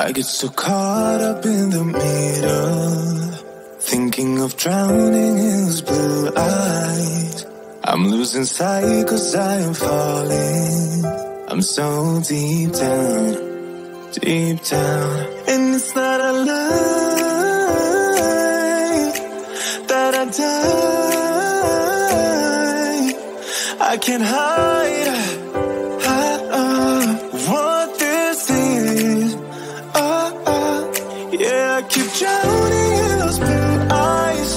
I get so caught up in the middle, thinking of drowning in his blue eyes. I'm losing sight 'cause I am falling. I'm so deep down, deep down. And it's not a lie that I die. I can't hide what this is. Yeah, I keep drowning in those blue eyes,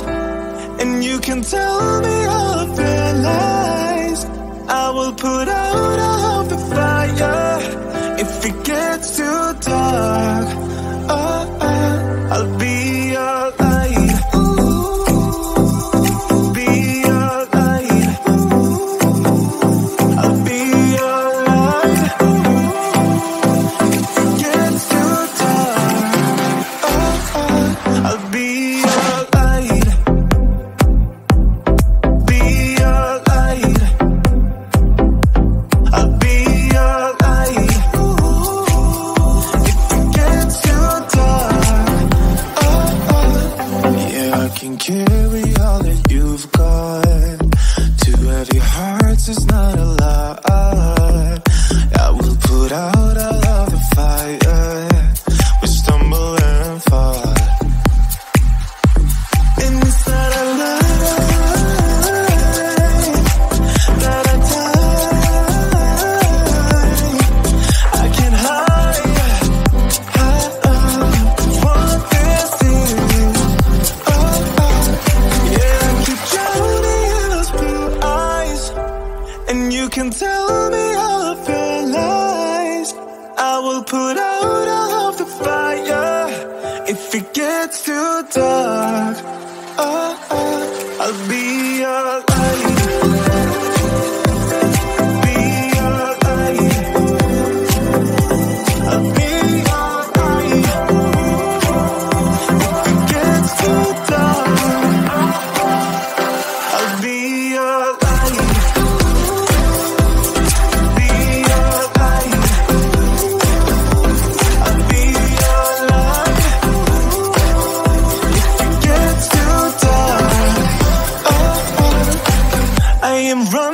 and you can tell me all of your lies. I will put out all of the fire if it gets too dark. I'll be your light. Be your light. I'll be your light. If it gets too dark, I'll be your light. Be your light. I'll be your light. If it gets too dark, yeah, I can carry all that you've got. Two heavy hearts is not a lot. I will put out all of the fire. We stumble and fall, and it's not a lie that I die. I can't hide what this is. Yeah, I keep drowning in those blue eyes, and you can tell me all of your lies. I will put out all of the fire if it gets too dark. I'll be your light. Be your light. I'll be your light. If it gets too dark, I'll be your light. Be your light. I'll be your light. If it gets too dark, I am running